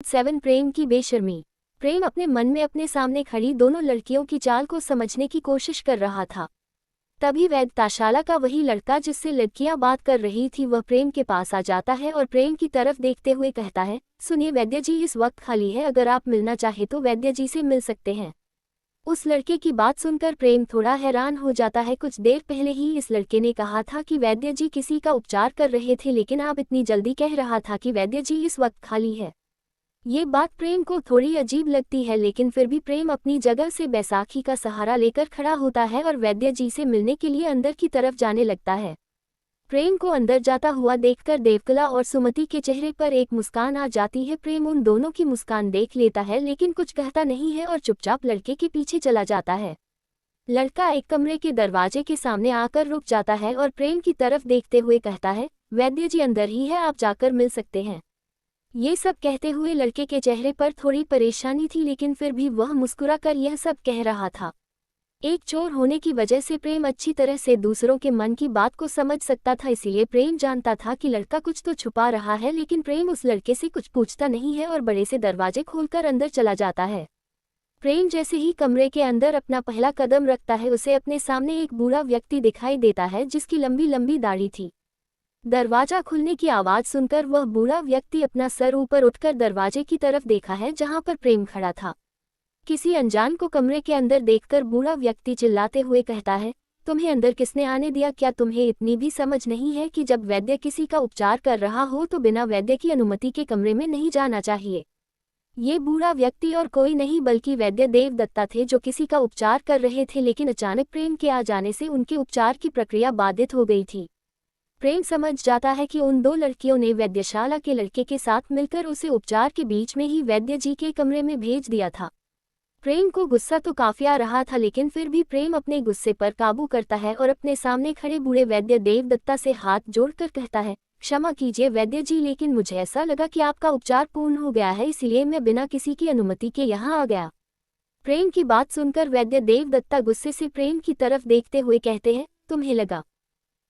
7 प्रेम की बेशर्मी। प्रेम अपने मन में अपने सामने खड़ी दोनों लड़कियों की चाल को समझने की कोशिश कर रहा था। तभी वैद्यशाला का वही लड़का जिससे लड़कियां बात कर रही थी वह प्रेम के पास आ जाता है और प्रेम की तरफ देखते हुए कहता है, सुनिए वैद्य जी, इस वक्त खाली है, अगर आप मिलना चाहे तो वैद्य जी से मिल सकते हैं। उस लड़के की बात सुनकर प्रेम थोड़ा हैरान हो जाता है। कुछ देर पहले ही इस लड़के ने कहा था कि वैद्य जी किसी का उपचार कर रहे थे, लेकिन अब इतनी जल्दी कह रहा था कि वैद्य जी इस वक्त खाली है। ये बात प्रेम को थोड़ी अजीब लगती है, लेकिन फिर भी प्रेम अपनी जगह से बैसाखी का सहारा लेकर खड़ा होता है और वैद्य जी से मिलने के लिए अंदर की तरफ जाने लगता है। प्रेम को अंदर जाता हुआ देखकर देवकला और सुमति के चेहरे पर एक मुस्कान आ जाती है। प्रेम उन दोनों की मुस्कान देख लेता है, लेकिन कुछ कहता नहीं है और चुपचाप लड़के के पीछे चला जाता है। लड़का एक कमरे के दरवाजे के सामने आकर रुक जाता है और प्रेम की तरफ देखते हुए कहता है, वैद्य जी अंदर ही है, आप जाकर मिल सकते हैं। ये सब कहते हुए लड़के के चेहरे पर थोड़ी परेशानी थी, लेकिन फिर भी वह मुस्कुराकर यह सब कह रहा था। एक चोर होने की वजह से प्रेम अच्छी तरह से दूसरों के मन की बात को समझ सकता था, इसीलिए प्रेम जानता था कि लड़का कुछ तो छुपा रहा है, लेकिन प्रेम उस लड़के से कुछ पूछता नहीं है और बड़े से दरवाजे खोलकर अंदर चला जाता है। प्रेम जैसे ही कमरे के अंदर अपना पहला कदम रखता है, उसे अपने सामने एक बूढ़ा व्यक्ति दिखाई देता है जिसकी लंबी लंबी दाढ़ी थी। दरवाजा खुलने की आवाज सुनकर वह बूढ़ा व्यक्ति अपना सर ऊपर उठकर दरवाजे की तरफ देखा है जहां पर प्रेम खड़ा था। किसी अनजान को कमरे के अंदर देखकर बूढ़ा व्यक्ति चिल्लाते हुए कहता है, तुम्हें अंदर किसने आने दिया? क्या तुम्हें इतनी भी समझ नहीं है कि जब वैद्य किसी का उपचार कर रहा हो तो बिना वैद्य की अनुमति के कमरे में नहीं जाना चाहिए। ये बूढ़ा व्यक्ति और कोई नहीं बल्कि वैद्य देवदत्ता थे, जो किसी का उपचार कर रहे थे, लेकिन अचानक प्रेम के आ जाने से उनके उपचार की प्रक्रिया बाधित हो गई थी। प्रेम समझ जाता है कि उन दो लड़कियों ने वैद्यशाला के लड़के के साथ मिलकर उसे उपचार के बीच में ही वैद्य जी के कमरे में भेज दिया था। प्रेम को गुस्सा तो काफी आ रहा था, लेकिन फिर भी प्रेम अपने गुस्से पर काबू करता है और अपने सामने खड़े बूढ़े वैद्य देवदत्ता से हाथ जोड़कर कहता है, क्षमा कीजिए वैद्य जी, लेकिन मुझे ऐसा लगा कि आपका उपचार पूर्ण हो गया है, इसलिए मैं बिना किसी की अनुमति के यहाँ आ गया। प्रेम की बात सुनकर वैद्य देवदत्ता गुस्से से प्रेम की तरफ देखते हुए कहते हैं, तुम्हें लगा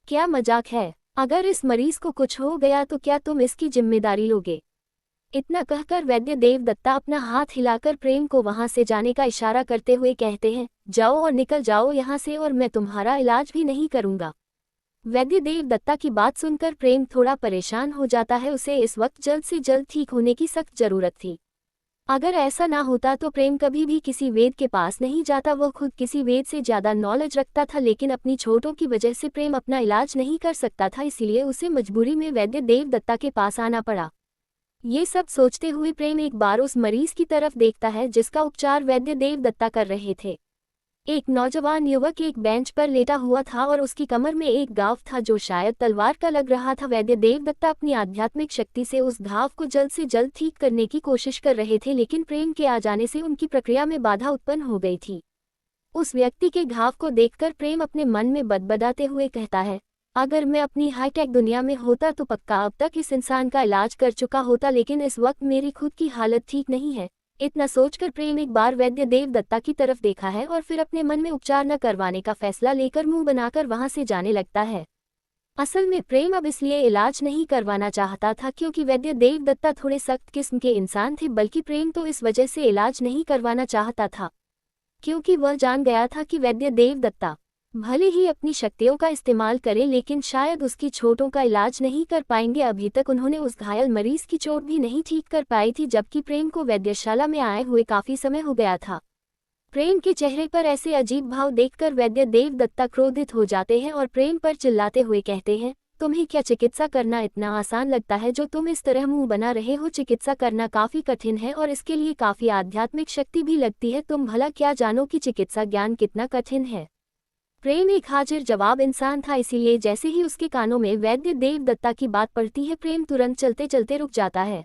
क्या मजाक है? अगर इस मरीज को कुछ हो गया तो क्या तुम इसकी जिम्मेदारी लोगे? इतना कहकर वैद्य देवदत्ता अपना हाथ हिलाकर प्रेम को वहां से जाने का इशारा करते हुए कहते हैं, जाओ और निकल जाओ यहाँ से, और मैं तुम्हारा इलाज भी नहीं करूंगा। वैद्य देवदत्ता की बात सुनकर प्रेम थोड़ा परेशान हो जाता है। उसे इस वक्त जल्द से जल्द ठीक होने की सख्त जरूरत थी। अगर ऐसा ना होता तो प्रेम कभी भी किसी वेद के पास नहीं जाता। वह खुद किसी वेद से ज्यादा नॉलेज रखता था, लेकिन अपनी चोटों की वजह से प्रेम अपना इलाज नहीं कर सकता था, इसीलिए उसे मजबूरी में वैद्य देवदत्ता के पास आना पड़ा। ये सब सोचते हुए प्रेम एक बार उस मरीज की तरफ देखता है जिसका उपचार वैद्य देवदत्ता कर रहे थे। एक नौजवान युवक एक बेंच पर लेटा हुआ था और उसकी कमर में एक घाव था जो शायद तलवार का लग रहा था। वैद्य देवदत्ता अपनी आध्यात्मिक शक्ति से उस घाव को जल्द से जल्द ठीक करने की कोशिश कर रहे थे, लेकिन प्रेम के आ जाने से उनकी प्रक्रिया में बाधा उत्पन्न हो गई थी। उस व्यक्ति के घाव को देखकर प्रेम अपने मन में बदबदाते हुए कहता है, अगर मैं अपनी हाईटेक दुनिया में होता तो पक्का अब तक इस इंसान का इलाज कर चुका होता, लेकिन इस वक्त मेरी खुद की हालत ठीक नहीं है। इतना सोचकर प्रेम एक बार वैद्य देवदत्ता की तरफ देखा है और फिर अपने मन में उपचार न करवाने का फैसला लेकर मुंह बनाकर वहां से जाने लगता है। असल में प्रेम अब इसलिए इलाज नहीं करवाना चाहता था क्योंकि वैद्य देवदत्ता थोड़े सख्त किस्म के इंसान थे, बल्कि प्रेम तो इस वजह से इलाज नहीं करवाना चाहता था क्योंकि वह जान गया था कि वैद्य देवदत्ता भले ही अपनी शक्तियों का इस्तेमाल करें, लेकिन शायद उसकी चोटों का इलाज नहीं कर पाएंगे। अभी तक उन्होंने उस घायल मरीज की चोट भी नहीं ठीक कर पाई थी, जबकि प्रेम को वैद्यशाला में आए हुए काफी समय हो गया था। प्रेम के चेहरे पर ऐसे अजीब भाव देखकर वैद्य देवदत्ता क्रोधित हो जाते हैं और प्रेम पर चिल्लाते हुए कहते हैं, तुम्हें क्या चिकित्सा करना इतना आसान लगता है जो तुम इस तरह मुंह बना रहे हो? चिकित्सा करना काफी कठिन है और इसके लिए काफी आध्यात्मिक शक्ति भी लगती है। तुम भला क्या जानो कि चिकित्सा ज्ञान कितना कठिन है? प्रेम एक हाजिर जवाब इंसान था, इसीलिए जैसे ही उसके कानों में वैद्य देवदत्ता की बात पड़ती है प्रेम तुरंत चलते चलते रुक जाता है।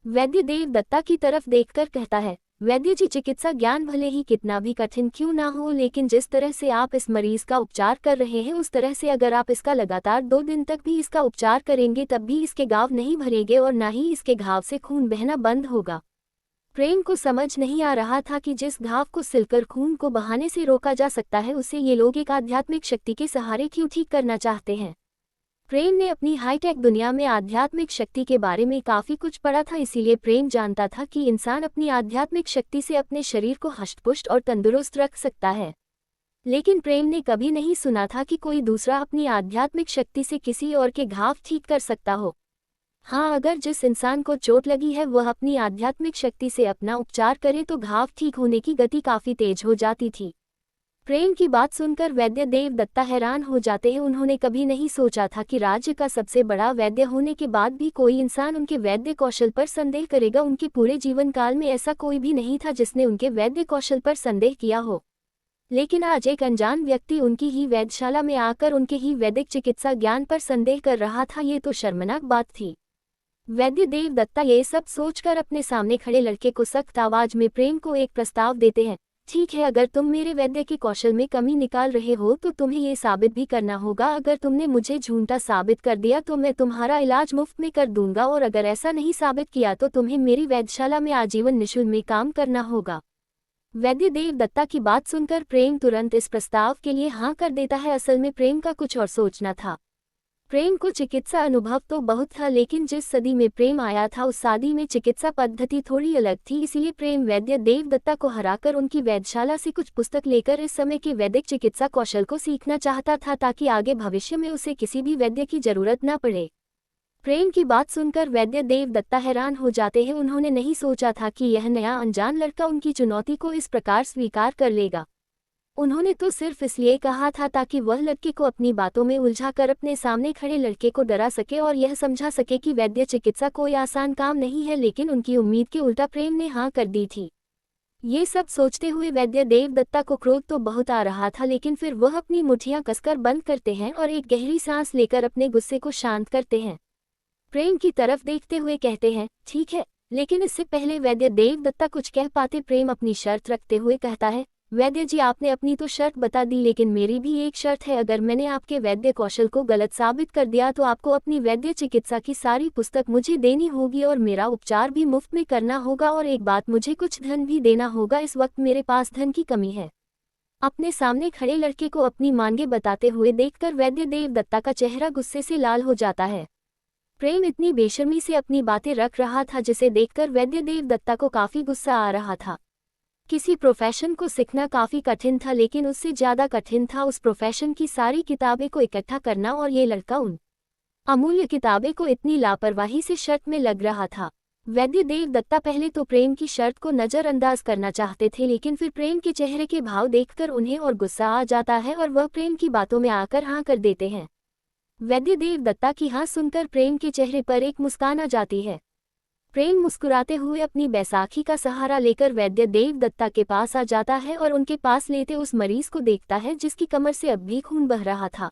वैद्य देवदत्ता की तरफ देखकर कहता है, वैद्य जी, चिकित्सा ज्ञान भले ही कितना भी कठिन क्यों ना हो, लेकिन जिस तरह से आप इस मरीज का उपचार कर रहे हैं उस तरह से अगर आप इसका लगातार 2 दिन तक भी इसका उपचार करेंगे तब भी इसके घाव नहीं भरेंगे और ना ही इसके घाव से खून बहना बंद होगा। प्रेम को समझ नहीं आ रहा था कि जिस घाव को सिलकर खून को बहाने से रोका जा सकता है उसे ये लोग एक आध्यात्मिक शक्ति के सहारे क्यों ठीक करना चाहते हैं। प्रेम ने अपनी हाईटेक दुनिया में आध्यात्मिक शक्ति के बारे में काफी कुछ पढ़ा था, इसीलिए प्रेम जानता था कि इंसान अपनी आध्यात्मिक शक्ति से अपने शरीर को हष्टपुष्ट और तंदुरुस्त रख सकता है। लेकिन प्रेम ने कभी नहीं सुना था कि कोई दूसरा अपनी आध्यात्मिक शक्ति से किसी और के घाव ठीक कर सकता हो। हाँ, अगर जिस इंसान को चोट लगी है वह अपनी आध्यात्मिक शक्ति से अपना उपचार करे तो घाव ठीक होने की गति काफी तेज हो जाती थी। प्रेम की बात सुनकर वैद्य देवदत्ता हैरान हो जाते हैं। उन्होंने कभी नहीं सोचा था कि राज्य का सबसे बड़ा वैद्य होने के बाद भी कोई इंसान उनके वैद्य कौशल पर संदेह करेगा। उनके पूरे जीवन काल में ऐसा कोई भी नहीं था जिसने उनके वैद्य कौशल पर संदेह किया हो। लेकिन आज एक अनजान व्यक्ति उनकी ही वैद्यशाला में आकर उनके ही वैदिक चिकित्सा ज्ञान पर संदेह कर रहा था। ये तो शर्मनाक बात थी। वैद्य देवदत्ता ये सब सोचकर अपने सामने खड़े लड़के को सख्त आवाज में प्रेम को एक प्रस्ताव देते हैं। ठीक है, अगर तुम मेरे वैद्य के कौशल में कमी निकाल रहे हो तो तुम्हें ये साबित भी करना होगा। अगर तुमने मुझे झूठा साबित कर दिया तो मैं तुम्हारा इलाज मुफ्त में कर दूंगा, और अगर ऐसा नहीं साबित किया तो तुम्हें मेरी वैद्यशाला में आजीवन निःशुल्क में काम करना होगा। वैद्य देवदत्ता की बात सुनकर प्रेम तुरंत इस प्रस्ताव के लिए हाँ कर देता है। असल में प्रेम का कुछ और सोचना था। प्रेम को चिकित्सा अनुभव तो बहुत था, लेकिन जिस सदी में प्रेम आया था उस सदी में चिकित्सा पद्धति थोड़ी अलग थी। इसलिए प्रेम वैद्य देवदत्ता को हराकर उनकी वैद्यशाला से कुछ पुस्तक लेकर इस समय के वैदिक चिकित्सा कौशल को सीखना चाहता था, ताकि आगे भविष्य में उसे किसी भी वैद्य की जरूरत न पड़े। प्रेम की बात सुनकर वैद्य देवदत्ता हैरान हो जाते हैं। उन्होंने नहीं सोचा था कि यह नया अनजान लड़का उनकी चुनौती को इस प्रकार स्वीकार कर लेगा। उन्होंने तो सिर्फ इसलिए कहा था ताकि वह लड़के को अपनी बातों में उलझाकर अपने सामने खड़े लड़के को डरा सके और यह समझा सके कि वैद्य चिकित्सा कोई आसान काम नहीं है। लेकिन उनकी उम्मीद के उल्टा प्रेम ने हाँ कर दी थी। ये सब सोचते हुए वैद्य देवदत्ता को क्रोध तो बहुत आ रहा था, लेकिन फिर वह अपनी मुठ्ठियां कसकर बंद करते हैं और एक गहरी सांस लेकर अपने गुस्से को शांत करते हैं। प्रेम की तरफ देखते हुए कहते हैं, ठीक है। लेकिन इससे पहले वैद्य देवदत्ता कुछ कह पाते प्रेम अपनी शर्त रखते हुए कहता है, वैद्य जी, आपने अपनी तो शर्त बता दी, लेकिन मेरी भी एक शर्त है। अगर मैंने आपके वैद्य कौशल को गलत साबित कर दिया तो आपको अपनी वैद्य चिकित्सा की सारी पुस्तक मुझे देनी होगी और मेरा उपचार भी मुफ्त में करना होगा। और एक बात, मुझे कुछ धन भी देना होगा। इस वक्त मेरे पास धन की कमी है। अपने सामने खड़े लड़के को अपनी मांगे बताते हुए देखकर वैद्य देवदत्ता का चेहरा गुस्से से लाल हो जाता है। प्रेम इतनी बेशर्मी से अपनी बातें रख रहा था जिसे देखकर वैद्य देवदत्ता को काफी गुस्सा आ रहा था। किसी प्रोफेशन को सीखना काफी कठिन था, लेकिन उससे ज्यादा कठिन था उस प्रोफेशन की सारी किताबें को इकट्ठा करना, और ये लड़का उन अमूल्य किताबें को इतनी लापरवाही से शर्त में लग रहा था। वैद्य देवदत्ता पहले तो प्रेम की शर्त को नजरअंदाज करना चाहते थे, लेकिन फिर प्रेम के चेहरे के भाव देखकर उन्हें और गुस्सा आ जाता है और वह प्रेम की बातों में आकर हाँ कर देते हैं। वैद्य देवदत्ता की हाँ सुनकर प्रेम के चेहरे पर एक मुस्कान आ जाती है। प्रेम मुस्कुराते हुए अपनी बैसाखी का सहारा लेकर वैद्य देवदत्ता के पास आ जाता है और उनके पास लेते उस मरीज को देखता है जिसकी कमर से अब भी खून बह रहा था।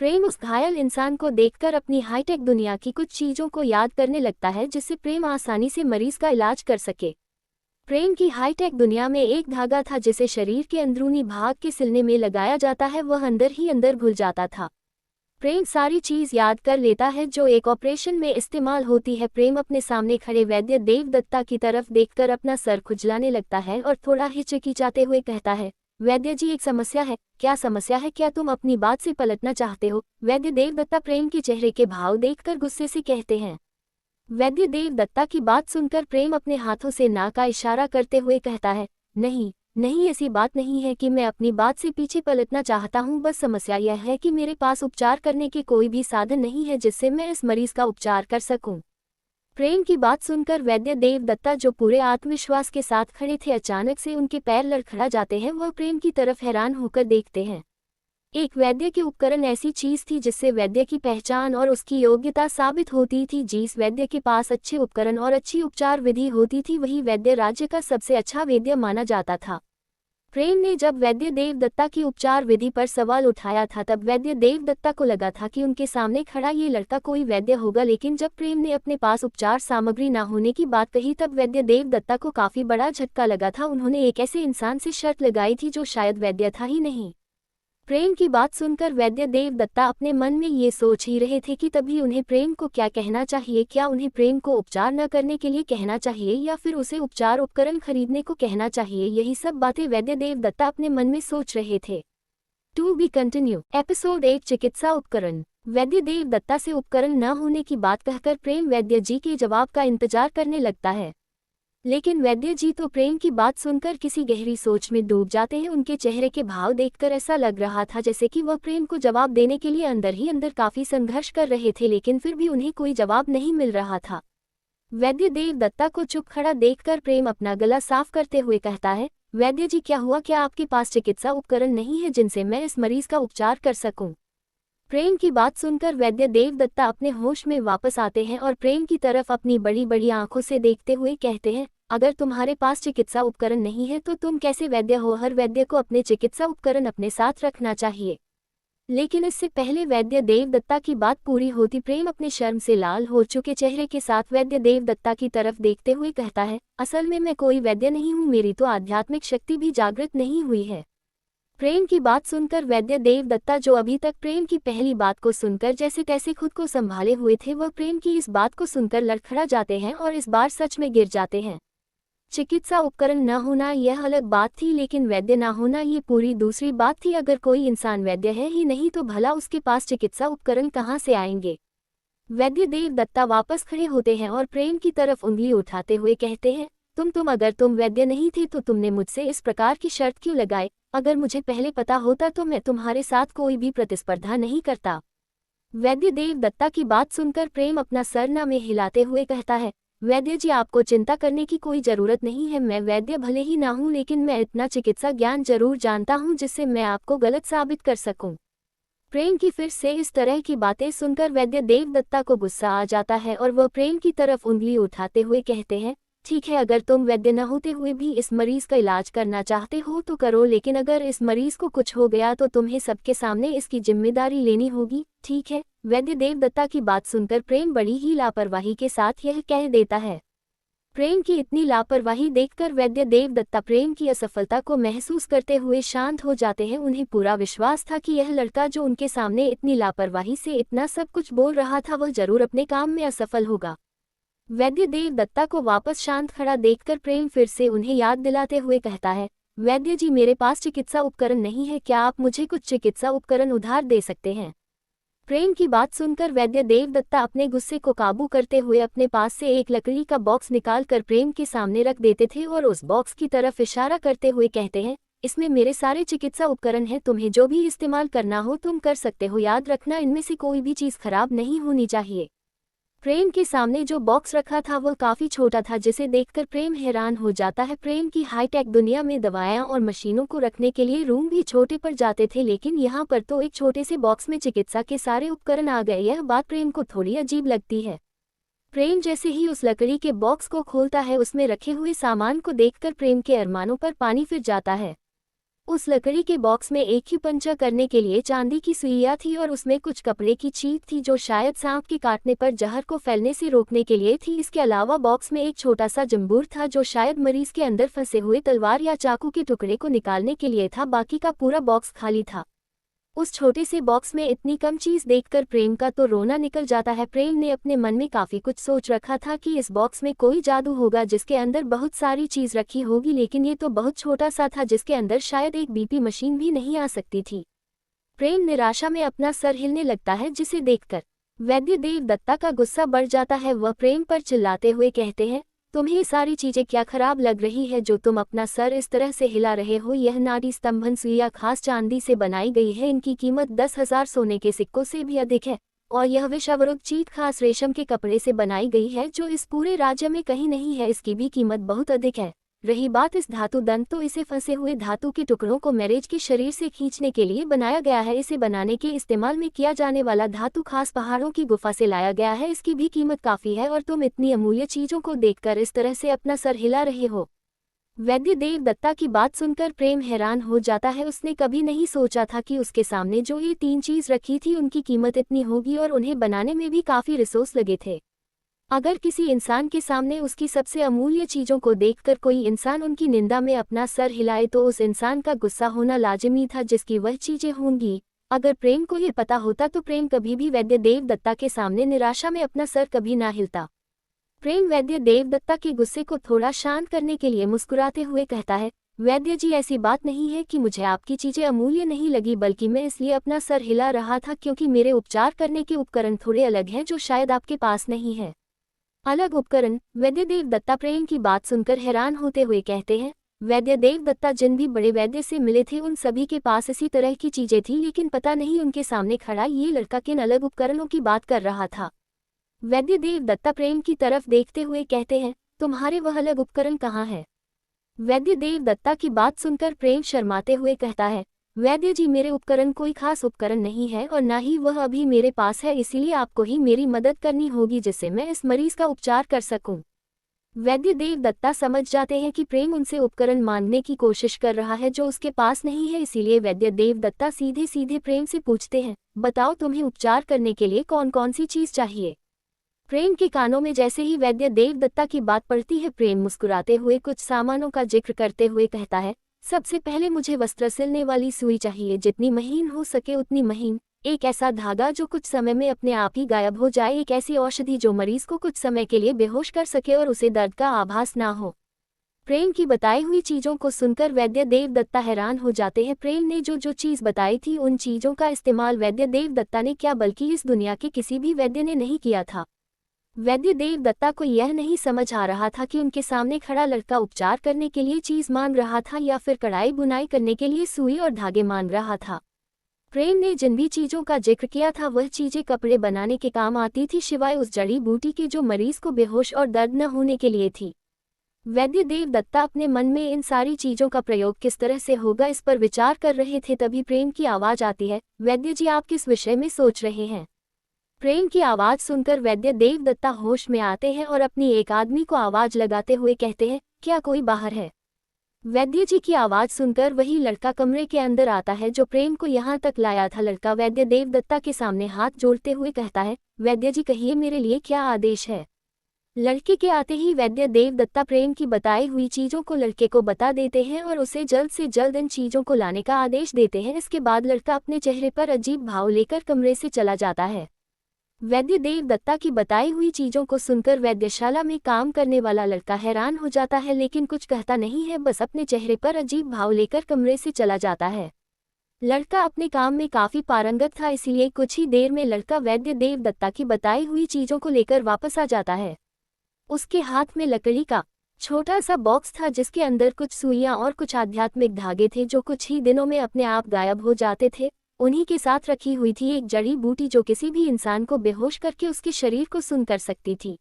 प्रेम उस घायल इंसान को देखकर अपनी हाईटेक दुनिया की कुछ चीजों को याद करने लगता है जिससे प्रेम आसानी से मरीज का इलाज कर सके। प्रेम की हाईटेक दुनिया में एक धागा था जिसे शरीर के अंदरूनी भाग के सिलने में लगाया जाता है, वह अंदर ही अंदर घुल जाता था। प्रेम सारी चीज याद कर लेता है जो एक ऑपरेशन में इस्तेमाल होती है। प्रेम अपने सामने खड़े वैद्य देवदत्ता की तरफ देखकर अपना सर खुजलाने लगता है और थोड़ा हिचकिचाते हुए कहता है, वैद्य जी, एक समस्या है। क्या समस्या है? क्या तुम अपनी बात से पलटना चाहते हो? वैद्य देवदत्ता प्रेम के चेहरे के भाव देखकर गुस्से से कहते हैं। वैद्य देवदत्ता की बात सुनकर प्रेम अपने हाथों से ना का इशारा करते हुए कहता है, नहीं नहीं, ऐसी बात नहीं है कि मैं अपनी बात से पीछे पलटना चाहता हूँ। बस समस्या यह है कि मेरे पास उपचार करने के कोई भी साधन नहीं है जिससे मैं इस मरीज का उपचार कर सकूं। प्रेम की बात सुनकर वैद्य देवदत्ता, जो पूरे आत्मविश्वास के साथ खड़े थे, अचानक से उनके पैर लड़खड़ा जाते हैं। वह प्रेम की तरफ हैरान होकर देखते हैं। एक वैद्य के उपकरण ऐसी चीज थी जिससे वैद्य की पहचान और उसकी योग्यता साबित होती थी। जिस वैद्य के पास अच्छे उपकरण और अच्छी उपचार विधि होती थी वही वैद्य राज्य का सबसे अच्छा वैद्य माना जाता था। प्रेम ने जब वैद्य देवदत्ता की उपचार विधि पर सवाल उठाया था तब वैद्य देवदत्ता को लगा था कि उनके सामने खड़ा ये लड़का कोई वैद्य होगा, लेकिन जब प्रेम ने अपने पास उपचार सामग्री न होने की बात कही तब वैद्य देवदत्ता को काफी बड़ा झटका लगा था। उन्होंने एक ऐसे इंसान से शर्त लगाई थी जो शायद वैद्य था ही नहीं। प्रेम की बात सुनकर वैद्य देवदत्ता अपने मन में ये सोच ही रहे थे कि तभी उन्हें प्रेम को क्या कहना चाहिए। क्या उन्हें प्रेम को उपचार न करने के लिए कहना चाहिए या फिर उसे उपचार उपकरण खरीदने को कहना चाहिए? यही सब बातें वैद्य देवदत्ता अपने मन में सोच रहे थे। To be continued. एपिसोड 8, चिकित्सा उपकरण। वैद्य देव दत्ता से उपकरण न होने की बात कहकर प्रेम वैद्य जी के जवाब का इंतजार करने लगता है। लेकिन वैद्य जी तो प्रेम की बात सुनकर किसी गहरी सोच में डूब जाते हैं। उनके चेहरे के भाव देखकर ऐसा लग रहा था जैसे कि वह प्रेम को जवाब देने के लिए अंदर ही अंदर काफी संघर्ष कर रहे थे, लेकिन फिर भी उन्हें कोई जवाब नहीं मिल रहा था। वैद्य देव दत्ता को चुप खड़ा देखकर प्रेम अपना गला साफ करते हुए कहता है, वैद्य जी क्या हुआ? क्या आपके पास चिकित्सा उपकरण नहीं है जिनसे मैं इस मरीज का उपचार कर सकूं? प्रेम की बात सुनकर वैद्य देव दत्ता अपने होश में वापस आते हैं और प्रेम की तरफ अपनी बड़ी बड़ी आंखों से देखते हुए कहते हैं, अगर तुम्हारे पास चिकित्सा उपकरण नहीं है तो तुम कैसे वैद्य हो? हर वैद्य को अपने चिकित्सा उपकरण अपने साथ रखना चाहिए। लेकिन इससे पहले वैद्य देव दत्ता की बात पूरी होती, प्रेम अपने शर्म से लाल हो चुके चेहरे के साथ वैद्य देव दत्ता की तरफ देखते हुए कहता है, असल में मैं कोई वैद्य नहीं हूँ, मेरी तो आध्यात्मिक शक्ति भी जागृत नहीं हुई है। प्रेम की बात सुनकर वैद्य देव दत्ता, जो अभी तक प्रेम की पहली बात को सुनकर जैसे तैसे खुद को संभाले हुए थे, वह प्रेम की इस बात को सुनकर लड़खड़ा जाते हैं और इस बार सच में गिर जाते हैं। चिकित्सा उपकरण न होना यह अलग बात थी, लेकिन वैद्य न होना ये पूरी दूसरी बात थी। अगर कोई इंसान वैद्य है ही नहीं तो भला उसके पास चिकित्सा उपकरण कहाँ से आएंगे? वैद्य देव दत्ता वापस खड़े होते हैं और प्रेम की तरफ उंगली उठाते हुए कहते हैं, अगर तुम वैद्य नहीं थे तो तुमने मुझसे इस प्रकार की शर्त क्यों लगाई? अगर मुझे पहले पता होता तो मैं तुम्हारे साथ कोई भी प्रतिस्पर्धा नहीं करता। वैद्य देव दत्ता की बात सुनकर प्रेम अपना सर न में हिलाते हुए कहता है, वैद्य जी आपको चिंता करने की कोई जरूरत नहीं है। मैं वैद्य भले ही ना हूँ, लेकिन मैं इतना चिकित्सा ज्ञान जरूर जानता हूँ जिससे मैं आपको गलत साबित कर सकूं। प्रेम की फिर से इस तरह की बातें सुनकर वैद्य देव दत्ता को गुस्सा आ जाता है और वह प्रेम की तरफ उंगली उठाते हुए कहते हैं, ठीक है, अगर तुम वैद्य न होते हुए भी इस मरीज का इलाज करना चाहते हो तो करो, लेकिन अगर इस मरीज को कुछ हो गया तो तुम्हें सबके सामने इसकी जिम्मेदारी लेनी होगी, ठीक है? वैद्य देव दत्ता की बात सुनकर प्रेम बड़ी ही लापरवाही के साथ यह कह देता है। प्रेम की इतनी लापरवाही देखकर वैद्य देव दत्ता प्रेम की असफलता को महसूस करते हुए शांत हो जाते हैं। उन्हें पूरा विश्वास था कि यह लड़का जो उनके सामने इतनी लापरवाही से इतना सब कुछ बोल रहा था वह जरूर अपने काम में असफल होगा। वैद्य देव दत्ता को वापस शांत खड़ा देखकर प्रेम फिर से उन्हें याद दिलाते हुए कहता है, वैद्य जी मेरे पास चिकित्सा उपकरण नहीं है, क्या आप मुझे कुछ चिकित्सा उपकरण उधार दे सकते हैं? प्रेम की बात सुनकर वैद्य देव दत्ता अपने गुस्से को काबू करते हुए अपने पास से एक लकड़ी का बॉक्स निकालकर प्रेम के सामने रख देते थे और उस बॉक्स की तरफ इशारा करते हुए कहते हैं, इसमें मेरे सारे चिकित्सा उपकरण हैं, तुम्हें जो भी इस्तेमाल करना हो तुम कर सकते हो, याद रखना इनमें से कोई भी चीज़ खराब नहीं होनी चाहिए। प्रेम के सामने जो बॉक्स रखा था वह काफी छोटा था, जिसे देखकर प्रेम हैरान हो जाता है। प्रेम की हाईटेक दुनिया में दवाएं और मशीनों को रखने के लिए रूम भी छोटे पड़ जाते थे, लेकिन यहाँ पर तो एक छोटे से बॉक्स में चिकित्सा के सारे उपकरण आ गए। यह बात प्रेम को थोड़ी अजीब लगती है। प्रेम जैसे ही उस लकड़ी के बॉक्स को खोलता है, उसमें रखे हुए सामान को देखकर प्रेम के अरमानों पर पानी फिर जाता है। उस लकड़ी के बॉक्स में एक ही पंचा करने के लिए चांदी की सुइयां थी और उसमें कुछ कपड़े की चीट थी जो शायद सांप के काटने पर जहर को फैलने से रोकने के लिए थी। इसके अलावा बॉक्स में एक छोटा सा जंबूर था जो शायद मरीज के अंदर फंसे हुए तलवार या चाकू के टुकड़े को निकालने के लिए था। बाकी का पूरा बॉक्स खाली था। उस छोटे से बॉक्स में इतनी कम चीज देखकर प्रेम का तो रोना निकल जाता है। प्रेम ने अपने मन में काफी कुछ सोच रखा था कि इस बॉक्स में कोई जादू होगा जिसके अंदर बहुत सारी चीज रखी होगी, लेकिन ये तो बहुत छोटा सा था जिसके अंदर शायद एक बीपी मशीन भी नहीं आ सकती थी। प्रेम निराशा में अपना सर हिलने लगता है, जिसे देखकर वैद्य देव दत्ता का गुस्सा बढ़ जाता है। वह प्रेम पर चिल्लाते हुए कहते हैं, तुम्हें सारी चीजें क्या खराब लग रही है जो तुम अपना सर इस तरह से हिला रहे हो? यह नाड़ी स्तंभन सुइया खास चांदी से बनाई गई है, इनकी कीमत 10,000 सोने के सिक्कों से भी अधिक है, और यह विषावरुद्ध चीट खास रेशम के कपड़े से बनाई गई है जो इस पूरे राज्य में कहीं नहीं है, इसकी भी कीमत बहुत अधिक है। रही बात इस धातु दंत, तो इसे फंसे हुए धातु के टुकड़ों को मैरिज के शरीर से खींचने के लिए बनाया गया है। इसे बनाने के इस्तेमाल में किया जाने वाला धातु खास पहाड़ों की गुफा से लाया गया है, इसकी भी कीमत काफी है, और तुम इतनी अमूल्य चीजों को देखकर इस तरह से अपना सर हिला रहे हो। वैद्य देव दत्ता की बात सुनकर प्रेम हैरान हो जाता है। उसने कभी नहीं सोचा था कि उसके सामने जो ये 3 चीज रखी थी उनकी कीमत इतनी होगी, और उन्हें बनाने में भी काफी रिसोर्स लगे थे। अगर किसी इंसान के सामने उसकी सबसे अमूल्य चीजों को देखकर कोई इंसान उनकी निंदा में अपना सर हिलाए तो उस इंसान का गुस्सा होना लाजिमी था, जिसकी वह चीजें होंगी। अगर प्रेम को ये पता होता तो प्रेम कभी भी वैद्य देव दत्ता के सामने निराशा में अपना सर कभी ना हिलता। प्रेम वैद्य देव दत्ता के गुस्से को थोड़ा शांत करने के लिए मुस्कुराते हुए कहता है, वैद्य जी, ऐसी बात नहीं है कि मुझे आपकी चीजें अमूल्य नहीं लगी, बल्कि मैं इसलिए अपना सर हिला रहा था क्योंकि मेरे उपचार करने के उपकरण थोड़े अलग हैं जो शायद आपके पास नहीं है। अलग उपकरण? वैद्यदेव दत्ता प्रेम की बात सुनकर हैरान होते हुए कहते हैं। वैद्यदेव दत्ता जिन भी बड़े वैद्य से मिले थे उन सभी के पास इसी तरह की चीजें थी, लेकिन पता नहीं उनके सामने खड़ा ये लड़का किन अलग उपकरणों की बात कर रहा था। वैद्यदेव दत्ता प्रेम की तरफ देखते हुए कहते हैं, तुम्हारे वह अलग उपकरण कहाँ है? वैद्यदेव दत्ता की बात सुनकर प्रेम शर्माते हुए कहता है, वैद्य जी, मेरे उपकरण कोई खास उपकरण नहीं है और न ही वह अभी मेरे पास है, इसीलिए आपको ही मेरी मदद करनी होगी जिससे मैं इस मरीज का उपचार कर सकूं। वैद्यदेव दत्ता समझ जाते हैं कि प्रेम उनसे उपकरण मांगने की कोशिश कर रहा है जो उसके पास नहीं है, इसीलिए वैद्यदेव दत्ता सीधे सीधे प्रेम से पूछते हैं, बताओ तुम्हें उपचार करने के लिए कौन कौन सी चीज चाहिए? प्रेम के कानों में जैसे ही वैद्यदेव दत्ता की बात पड़ती है, प्रेम मुस्कुराते हुए कुछ सामानों का जिक्र करते हुए कहता है, सबसे पहले मुझे वस्त्र सिलने वाली सुई चाहिए, जितनी महीन हो सके उतनी महीन, एक ऐसा धागा जो कुछ समय में अपने आप ही गायब हो जाए, एक ऐसी औषधि जो मरीज को कुछ समय के लिए बेहोश कर सके और उसे दर्द का आभास ना हो। प्रेम की बताई हुई चीजों को सुनकर वैद्यदेव दत्ता हैरान हो जाते हैं। प्रेम ने जो जो चीज बताई थी उन चीजों का इस्तेमाल वैद्यदेव दत्ता ने क्या बल्कि इस दुनिया के किसी भी वैद्य ने नहीं किया था। वैद्यदेव दत्ता को यह नहीं समझ आ रहा था कि उनके सामने खड़ा लड़का उपचार करने के लिए चीज मांग रहा था या फिर कढ़ाई बुनाई करने के लिए सुई और धागे मांग रहा था। प्रेम ने जिन भी चीजों का जिक्र किया था वह चीजें कपड़े बनाने के काम आती थी, सिवाय उस जड़ी बूटी के जो मरीज को बेहोश और दर्द न होने के लिए थी। वैद्यदेव दत्ता अपने मन में इन सारी चीजों का प्रयोग किस तरह से होगा इस पर विचार कर रहे थे, तभी प्रेम की आवाज आती है, वैद्य जी, आप किस विषय में सोच रहे हैं? प्रेम की आवाज सुनकर वैद्यदेव दत्ता होश में आते हैं और अपनी एक आदमी को आवाज लगाते हुए कहते हैं, क्या कोई बाहर है? वैद्य जी की आवाज सुनकर वही लड़का कमरे के अंदर आता है जो प्रेम को यहाँ तक लाया था। लड़का वैद्यदेव दत्ता के सामने हाथ जोड़ते हुए कहता है, वैद्य जी, कहिए मेरे लिए क्या आदेश है? लड़के के आते ही वैद्यदेव दत्ता प्रेम की बताई हुई चीजों को लड़के को बता देते हैं और उसे जल्द से जल्द इन चीजों को लाने का आदेश देते हैं। इसके बाद लड़का अपने चेहरे पर अजीब भाव लेकर कमरे से चला जाता है। वैद्यदेव दत्ता की बताई हुई चीजों को सुनकर वैद्यशाला में काम करने वाला लड़का हैरान हो जाता है, लेकिन कुछ कहता नहीं है, बस अपने चेहरे पर अजीब भाव लेकर कमरे से चला जाता है। लड़का अपने काम में काफी पारंगत था, इसीलिए कुछ ही देर में लड़का वैद्यदेव दत्ता की बताई हुई चीजों को लेकर वापस आ जाता है। उसके हाथ में लकड़ी का छोटा सा बॉक्स था जिसके अंदर कुछ सुइयां और कुछ आध्यात्मिक धागे थे जो कुछ ही दिनों में अपने आप गायब हो जाते थे। उन्हीं के साथ रखी हुई थी एक जड़ी बूटी जो किसी भी इंसान को बेहोश करके उसके शरीर को सुन्न कर सकती थी।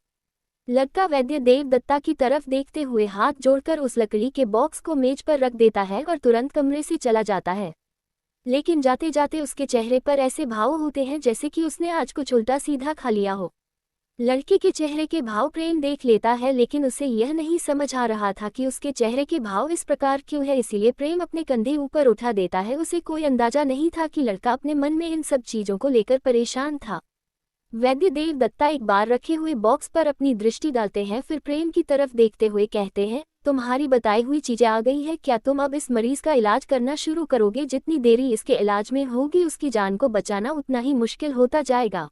लड़का वैद्यदेव दत्ता की तरफ देखते हुए हाथ जोड़कर उस लकड़ी के बॉक्स को मेज पर रख देता है और तुरंत कमरे से चला जाता है। लेकिन जाते जाते उसके चेहरे पर ऐसे भाव होते हैं जैसे कि उसने आज कुछ उल्टा सीधा खा लिया हो। लड़के के चेहरे के भाव प्रेम देख लेता है, लेकिन उसे यह नहीं समझ आ रहा था कि उसके चेहरे के भाव इस प्रकार क्यों है, इसीलिए प्रेम अपने कंधे ऊपर उठा देता है। उसे कोई अंदाजा नहीं था कि लड़का अपने मन में इन सब चीजों को लेकर परेशान था। वैद्यदेव दत्ता एक बार रखे हुए बॉक्स पर अपनी दृष्टि डालते हैं, फिर प्रेम की तरफ देखते हुए कहते हैं, तुम्हारी बताई हुई चीजें आ गई है, क्या तुम अब इस मरीज का इलाज करना शुरू करोगे? जितनी देरी इसके इलाज में होगी उसकी जान को बचाना उतना ही मुश्किल होता जाएगा।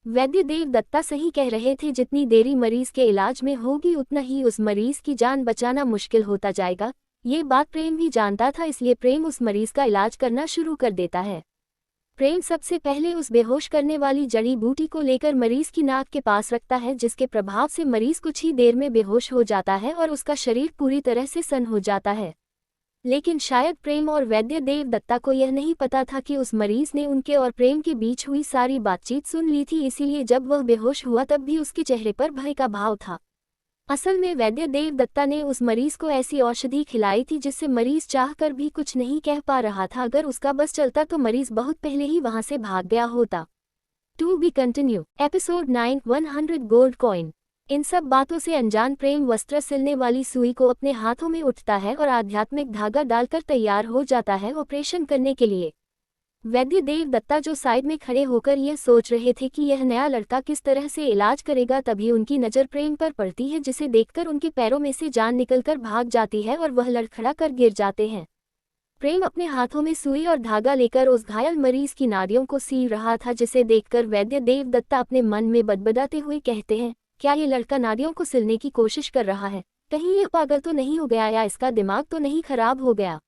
वैद्यदेव दत्ता सही कह रहे थे, जितनी देरी मरीज के इलाज में होगी उतना ही उस मरीज की जान बचाना मुश्किल होता जाएगा। ये बात प्रेम भी जानता था, इसलिए प्रेम उस मरीज का इलाज करना शुरू कर देता है। प्रेम सबसे पहले उस बेहोश करने वाली जड़ी बूटी को लेकर मरीज की नाक के पास रखता है, जिसके प्रभाव से मरीज कुछ ही देर में बेहोश हो जाता है और उसका शरीर पूरी तरह से सन्न हो जाता है। लेकिन शायद प्रेम और वैद्यदेव दत्ता को यह नहीं पता था कि उस मरीज ने उनके और प्रेम के बीच हुई सारी बातचीत सुन ली थी, इसीलिए जब वह बेहोश हुआ तब भी उसके चेहरे पर भय का भाव था। असल में वैद्यदेव दत्ता ने उस मरीज को ऐसी औषधि खिलाई थी जिससे मरीज चाहकर भी कुछ नहीं कह पा रहा था। अगर उसका बस चलता तो मरीज बहुत पहले ही वहां से भाग गया होता। To be continued. Episode 9 100 gold coin. इन सब बातों से अनजान प्रेम वस्त्र सिलने वाली सुई को अपने हाथों में उठता है और आध्यात्मिक धागा डालकर तैयार हो जाता है ऑपरेशन करने के लिए। वैद्यदेव दत्ता जो साइड में खड़े होकर यह सोच रहे थे कि यह नया लड़का किस तरह से इलाज करेगा, तभी उनकी नज़र प्रेम पर पड़ती है, जिसे देखकर उनके पैरों में से जान निकलकर भाग जाती है और वह लड़खड़ा कर गिर जाते हैं। प्रेम अपने हाथों में सुई और धागा लेकर उस घायल मरीज की नाड़ियों को सी रहा था, जिसे देखकर वैद्यदेव दत्ता अपने मन में बदबदाते हुए कहते हैं, क्या ये लड़का नाड़ियों को सिलने की कोशिश कर रहा है? कहीं ये पागल तो नहीं हो गया या इसका दिमाग तो नहीं खराब हो गया।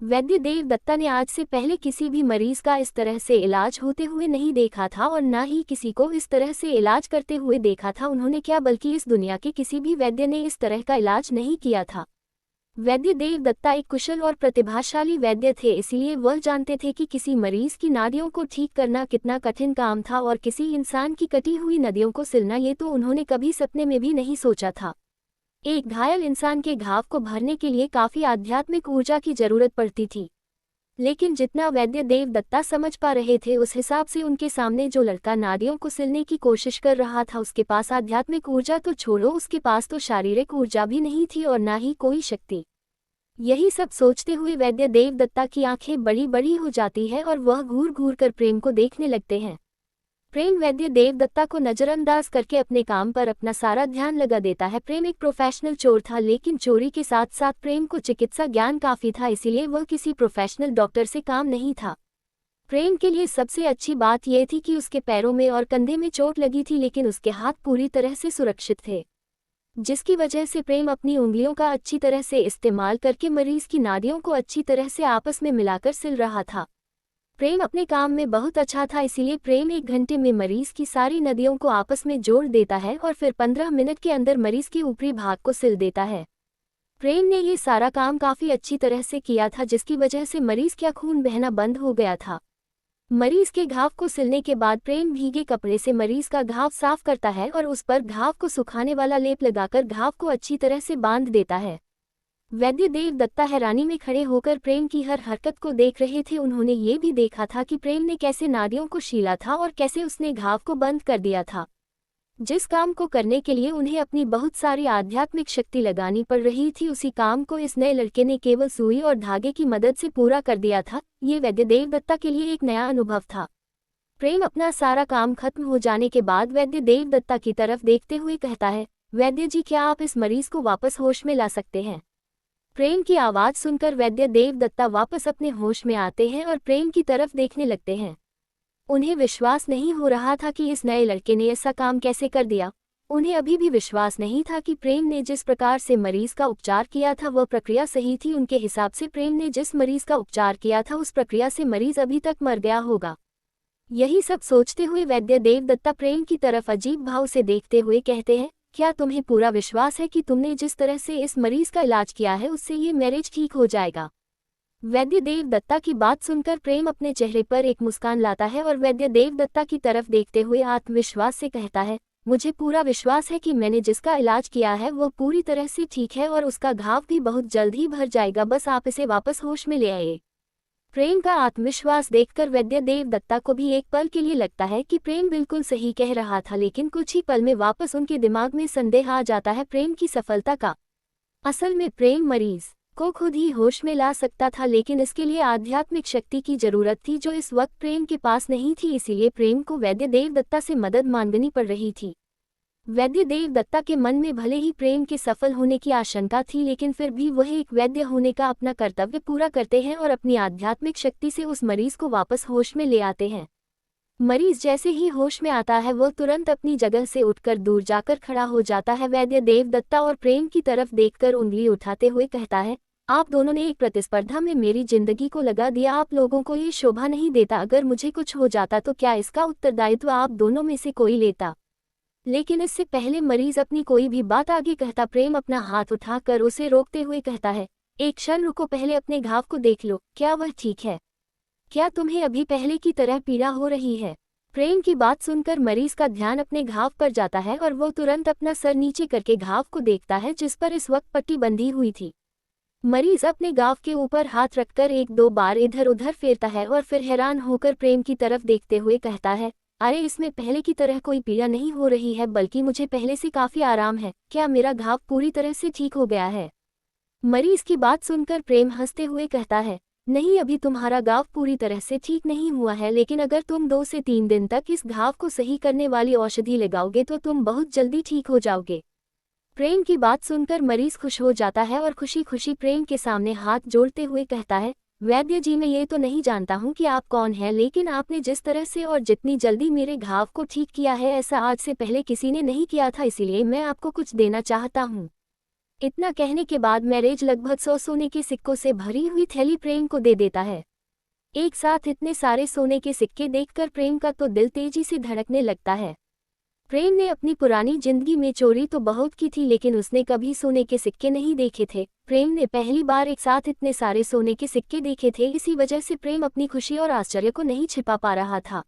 वैद्य देव दत्ता ने आज से पहले किसी भी मरीज का इस तरह से इलाज होते हुए नहीं देखा था और न ही किसी को इस तरह से इलाज करते हुए देखा था। उन्होंने क्या, बल्कि इस दुनिया के किसी भी वैद्य ने इस तरह का इलाज नहीं किया था। वैद्य देव दत्ता एक कुशल और प्रतिभाशाली वैद्य थे, इसलिए वह जानते थे कि किसी मरीज की नाड़ियों को ठीक करना कितना कठिन काम था और किसी इंसान की कटी हुई नदियों को सिलना ये तो उन्होंने कभी सपने में भी नहीं सोचा था। एक घायल इंसान के घाव को भरने के लिए काफी आध्यात्मिक ऊर्जा की जरूरत पड़ती थी, लेकिन जितना वैद्य देव दत्ता समझ पा रहे थे उस हिसाब से उनके सामने जो लड़का नाड़ियों को सिलने की कोशिश कर रहा था उसके पास आध्यात्मिक ऊर्जा तो छोड़ो, उसके पास तो शारीरिक ऊर्जा भी नहीं थी और ना ही कोई शक्ति। यही सब सोचते हुए वैद्य देव दत्ता की आंखें बड़ी बड़ी हो जाती है और वह घूर घूर कर प्रेम को देखने लगते हैं। प्रेम वैद्य देव दत्ता को नजरअंदाज करके अपने काम पर अपना सारा ध्यान लगा देता है। प्रेम एक प्रोफेशनल चोर था, लेकिन चोरी के साथ साथ प्रेम को चिकित्सा ज्ञान काफी था, इसीलिए वह किसी प्रोफेशनल डॉक्टर से काम नहीं था। प्रेम के लिए सबसे अच्छी बात यह थी कि उसके पैरों में और कंधे में चोट लगी थी, लेकिन उसके हाथ पूरी तरह से सुरक्षित थे, जिसकी वजह से प्रेम अपनी उंगलियों का अच्छी तरह से इस्तेमाल करके मरीज की नाड़ियों को अच्छी तरह से आपस में मिलाकर सिल रहा था। प्रेम अपने काम में बहुत अच्छा था, इसीलिए प्रेम 1 घंटे में मरीज की सारी नदियों को आपस में जोड़ देता है और फिर 15 मिनट के अंदर मरीज के ऊपरी भाग को सिल देता है। प्रेम ने ये सारा काम काफी अच्छी तरह से किया था, जिसकी वजह से मरीज का खून बहना बंद हो गया था। मरीज के घाव को सिलने के बाद प्रेम भीगे कपड़े से मरीज का घाव साफ करता है और उस पर घाव को सुखाने वाला लेप लगाकर घाव को अच्छी तरह से बांध देता है। वैद्य देव दत्ता हैरानी में खड़े होकर प्रेम की हर हरकत को देख रहे थे। उन्होंने ये भी देखा था कि प्रेम ने कैसे नाड़ियों को शीला था और कैसे उसने घाव को बंद कर दिया था। जिस काम को करने के लिए उन्हें अपनी बहुत सारी आध्यात्मिक शक्ति लगानी पड़ रही थी, उसी काम को इस नए लड़के ने केवल सुई और धागे की मदद से पूरा कर दिया था। ये वैद्य देव दत्ता के लिए एक नया अनुभव था। प्रेम अपना सारा काम खत्म हो जाने के बाद वैद्य देव दत्ता की तरफ देखते हुए कहता है, वैद्य जी, क्या आप इस मरीज को वापस होश में ला सकते हैं? प्रेम की आवाज सुनकर वैद्य देव दत्ता वापस अपने होश में आते हैं और प्रेम की तरफ देखने लगते हैं। उन्हें विश्वास नहीं हो रहा था कि इस नए लड़के ने ऐसा काम कैसे कर दिया। उन्हें अभी भी विश्वास नहीं था कि प्रेम ने जिस प्रकार से मरीज का उपचार किया था वह प्रक्रिया सही थी। उनके हिसाब से प्रेम ने जिस मरीज का उपचार किया था उस प्रक्रिया से मरीज अभी तक मर गया होगा। यही सब सोचते हुए वैद्य देव दत्ता प्रेम की तरफ अजीब भाव से देखते हुए कहते हैं, क्या तुम्हें पूरा विश्वास है कि तुमने जिस तरह से इस मरीज का इलाज किया है उससे ये मैरिज ठीक हो जाएगा? वैद्य देव दत्ता की बात सुनकर प्रेम अपने चेहरे पर एक मुस्कान लाता है और वैद्य देव दत्ता की तरफ देखते हुए आत्मविश्वास से कहता है, मुझे पूरा विश्वास है कि मैंने जिसका इलाज किया है वो पूरी तरह से ठीक है और उसका घाव भी बहुत जल्द ही भर जाएगा, बस आप इसे वापस होश में ले आए। प्रेम का आत्मविश्वास देखकर वैद्य देव दत्ता को भी एक पल के लिए लगता है कि प्रेम बिल्कुल सही कह रहा था, लेकिन कुछ ही पल में वापस उनके दिमाग में संदेह आ जाता है प्रेम की सफलता का। असल में प्रेम मरीज को खुद ही होश में ला सकता था, लेकिन इसके लिए आध्यात्मिक शक्ति की जरूरत थी जो इस वक्त प्रेम के पास नहीं थी, इसीलिए प्रेम को वैद्य देव दत्ता से मदद मांगनी पड़ रही थी। वैद्य देव दत्ता के मन में भले ही प्रेम के सफल होने की आशंका थी, लेकिन फिर भी वह एक वैद्य होने का अपना कर्तव्य पूरा करते हैं और अपनी आध्यात्मिक शक्ति से उस मरीज को वापस होश में ले आते हैं। मरीज जैसे ही होश में आता है वह तुरंत अपनी जगह से उठकर दूर जाकर खड़ा हो जाता है। वैद्य देव दत्ता और प्रेम की तरफ देखकर उंगली उठाते हुए कहता है, आप दोनों ने एक प्रतिस्पर्धा में मेरी जिंदगी को लगा दिया। आप लोगों को ये शोभा नहीं देता। अगर मुझे कुछ हो जाता तो क्या इसका उत्तरदायित्व आप दोनों में से कोई लेता? लेकिन इससे पहले मरीज अपनी कोई भी बात आगे कहता, प्रेम अपना हाथ उठाकर उसे रोकते हुए कहता है, एक क्षण रुको, पहले अपने घाव को देख लो, क्या वह ठीक है? क्या तुम्हें अभी पहले की तरह पीड़ा हो रही है? प्रेम की बात सुनकर मरीज का ध्यान अपने घाव पर जाता है और वो तुरंत अपना सर नीचे करके घाव को देखता है जिस पर इस वक्त पट्टी बंधी हुई थी। मरीज अपने घाव के ऊपर हाथ रखकर 1-2 बार इधर उधर फेरता है और फिर हैरान होकर प्रेम की तरफ देखते हुए कहता है, अरे इसमें पहले की तरह कोई पीड़ा नहीं हो रही है, बल्कि मुझे पहले से काफी आराम है। क्या मेरा घाव पूरी तरह से ठीक हो गया है? मरीज की बात सुनकर प्रेम हंसते हुए कहता है, नहीं, अभी तुम्हारा घाव पूरी तरह से ठीक नहीं हुआ है, लेकिन अगर तुम 2 से 3 दिन तक इस घाव को सही करने वाली औषधि लगाओगे तो तुम बहुत जल्दी ठीक हो जाओगे। प्रेम की बात सुनकर मरीज खुश हो जाता है और खुशी खुशी प्रेम के सामने हाथ जोड़ते हुए कहता है, वैद्य जी, मैं ये तो नहीं जानता हूँ कि आप कौन हैं, लेकिन आपने जिस तरह से और जितनी जल्दी मेरे घाव को ठीक किया है ऐसा आज से पहले किसी ने नहीं किया था, इसीलिए मैं आपको कुछ देना चाहता हूँ। इतना कहने के बाद मैरेज लगभग 100 सोने के सिक्कों से भरी हुई थैली प्रेम को दे देता है। एक साथ इतने सारे सोने के सिक्के देखकर प्रेम का तो दिल तेजी से धड़कने लगता है। प्रेम ने अपनी पुरानी जिंदगी में चोरी तो बहुत की थी, लेकिन उसने कभी सोने के सिक्के नहीं देखे थे। प्रेम ने पहली बार एक साथ इतने सारे सोने के सिक्के देखे थे। इसी वजह से प्रेम अपनी खुशी और आश्चर्य को नहीं छिपा पा रहा था।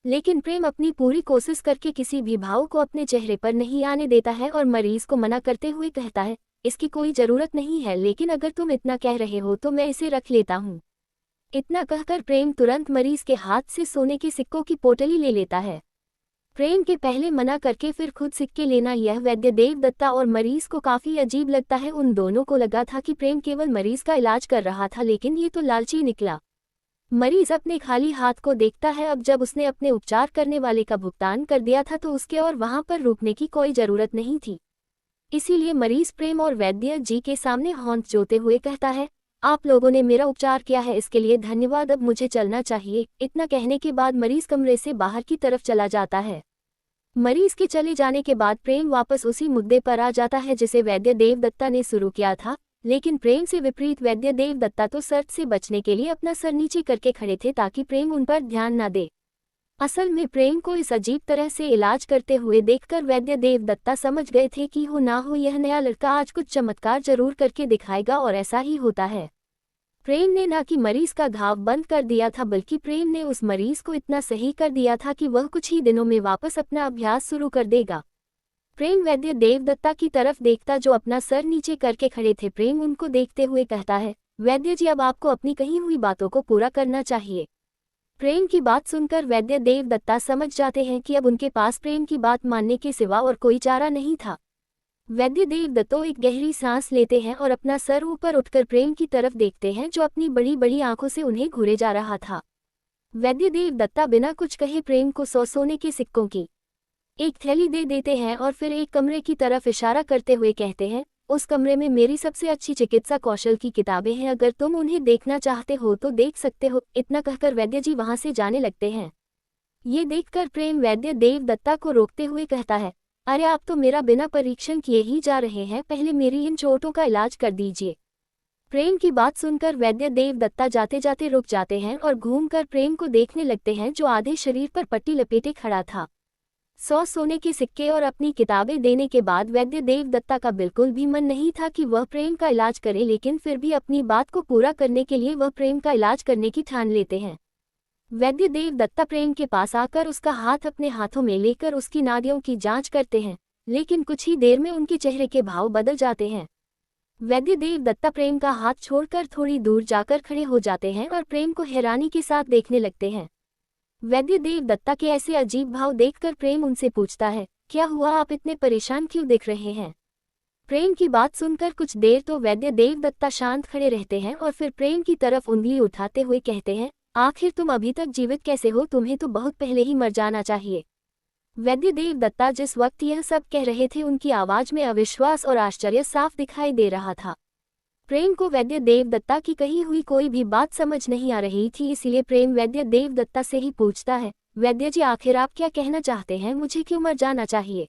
लेकिन प्रेम अपनी पूरी कोशिश करके किसी भी भाव को अपने चेहरे पर नहीं आने देता है और मरीज को मना करते हुए कहता है, इसकी कोई जरूरत नहीं है, लेकिन अगर तुम इतना कह रहे हो तो मैं इसे रख लेता हूँ। इतना कहकर प्रेम तुरंत मरीज के हाथ से सोने के सिक्कों की पोटली ले लेता है। प्रेम के पहले मना करके फिर खुद सिक्के लेना यह वैद्य देवदत्ता और मरीज को काफी अजीब लगता है। उन दोनों को लगा था कि प्रेम केवल मरीज का इलाज कर रहा था, लेकिन ये तो लालची निकला। मरीज अपने खाली हाथ को देखता है। अब जब उसने अपने उपचार करने वाले का भुगतान कर दिया था तो उसके और वहां पर रुकने की कोई जरूरत नहीं थी। इसीलिए मरीज प्रेम और वैद्य जी के सामने हाथ जोते हुए कहता है, आप लोगों ने मेरा उपचार किया है, इसके लिए धन्यवाद, अब मुझे चलना चाहिए। इतना कहने के बाद मरीज कमरे से बाहर की तरफ चला जाता है। मरीज के चले जाने के बाद प्रेम वापस उसी मुद्दे पर आ जाता है जिसे वैद्य देवदत्ता ने शुरू किया था। लेकिन प्रेम से विपरीत वैद्य देवदत्ता तो शर्त से बचने के लिए अपना सर नीचे करके खड़े थे ताकि प्रेम उन पर ध्यान न दे। असल में प्रेम को इस अजीब तरह से इलाज करते हुए देखकर वैद्य देवदत्ता समझ गए थे कि हो ना हो यह नया लड़का आज कुछ चमत्कार जरूर करके दिखाएगा, और ऐसा ही होता है। प्रेम ने ना कि मरीज का घाव बंद कर दिया था, बल्कि प्रेम ने उस मरीज को इतना सही कर दिया था कि वह कुछ ही दिनों में वापस अपना अभ्यास शुरू कर देगा। प्रेम वैद्य देवदत्ता की तरफ देखता जो अपना सर नीचे करके खड़े थे। प्रेम उनको देखते हुए कहता है, वैद्य जी अब आपको अपनी कही हुई बातों को पूरा करना चाहिए। प्रेम की बात सुनकर वैद्य देवदत्ता समझ जाते हैं कि अब उनके पास प्रेम की बात मानने के सिवा और कोई चारा नहीं था। वैद्य देवदत्ता एक गहरी सांस लेते हैं और अपना सर ऊपर उठकर प्रेम की तरफ देखते हैं जो अपनी बड़ी बड़ी आंखों से उन्हें घूरे जा रहा था। वैद्य देवदत्ता बिना कुछ कहे प्रेम को 100 सोने के सिक्कों की एक थैली दे देते हैं और फिर एक कमरे की तरफ इशारा करते हुए कहते हैं, उस कमरे में मेरी सबसे अच्छी चिकित्सा कौशल की किताबें हैं, अगर तुम उन्हें देखना चाहते हो तो देख सकते हो। इतना कहकर वैद्य जी वहां से जाने लगते हैं। ये देखकर प्रेम वैद्य देवदत्ता को रोकते हुए कहता है, अरे आप तो मेरा बिना परीक्षण किए ही जा रहे हैं, पहले मेरी इन चोटों का इलाज कर दीजिए। प्रेम की बात सुनकर वैद्य देवदत्ता जाते जाते रुक जाते हैं और घूमकर प्रेम को देखने लगते हैं जो आधे शरीर पर पट्टी लपेटे खड़ा था। 100 सोने के सिक्के और अपनी किताबें देने के बाद वैद्य देवदत्ता का बिल्कुल भी मन नहीं था कि वह प्रेम का इलाज करे, लेकिन फिर भी अपनी बात को पूरा करने के लिए वह प्रेम का इलाज करने की ठान लेते हैं। वैद्य देवदत्ता प्रेम के पास आकर उसका हाथ अपने हाथों में लेकर उसकी नाड़ियों की जांच करते हैं, लेकिन कुछ ही देर में उनके चेहरे के भाव बदल जाते हैं। वैद्य देवदत्ता प्रेम का हाथ छोड़कर थोड़ी दूर जाकर खड़े हो जाते हैं और प्रेम को हैरानी के साथ देखने लगते हैं। वैद्य देवदत्ता के ऐसे अजीब भाव देखकर प्रेम उनसे पूछता है, क्या हुआ, आप इतने परेशान क्यों दिख रहे हैं? प्रेम की बात सुनकर कुछ देर तो वैद्य देवदत्ता शांत खड़े रहते हैं और फिर प्रेम की तरफ उंगली उठाते हुए कहते हैं, आखिर तुम अभी तक जीवित कैसे हो? तुम्हें तो बहुत पहले ही मर जाना चाहिए। वैद्य देवदत्ता जिस वक्त यह सब कह रहे थे उनकी आवाज में अविश्वास और आश्चर्य साफ दिखाई दे रहा था। प्रेम को वैद्य देवदत्ता की कही हुई कोई भी बात समझ नहीं आ रही थी, इसलिए प्रेम वैद्य देवदत्ता से ही पूछता है, वैद्य जी आखिर आप क्या कहना चाहते हैं, मुझे क्यों मर जाना चाहिए?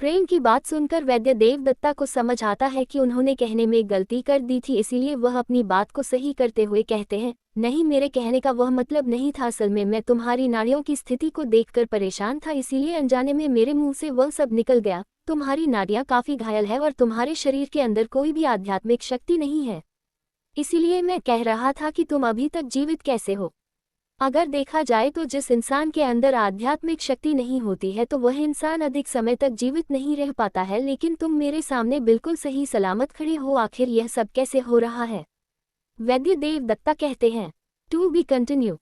प्रेम की बात सुनकर वैद्य देवदत्ता को समझ आता है कि उन्होंने कहने में गलती कर दी थी, इसीलिए वह अपनी बात को सही करते हुए कहते हैं, नहीं, मेरे कहने का वह मतलब नहीं था। असल में मैं तुम्हारी नाड़ियों की स्थिति को देखकर परेशान था, इसीलिए अनजाने में मेरे मुंह से वह सब निकल गया। तुम्हारी नाड़ियां काफी घायल है और तुम्हारे शरीर के अंदर कोई भी आध्यात्मिक शक्ति नहीं है, इसीलिए मैं कह रहा था कि तुम अभी तक जीवित कैसे हो। अगर देखा जाए तो जिस इंसान के अंदर आध्यात्मिक शक्ति नहीं होती है तो वह इंसान अधिक समय तक जीवित नहीं रह पाता है, लेकिन तुम मेरे सामने बिल्कुल सही सलामत खड़े हो, आखिर यह सब कैसे हो रहा है? वैद्य देवदत्ता कहते हैं, टू बी कंटिन्यू।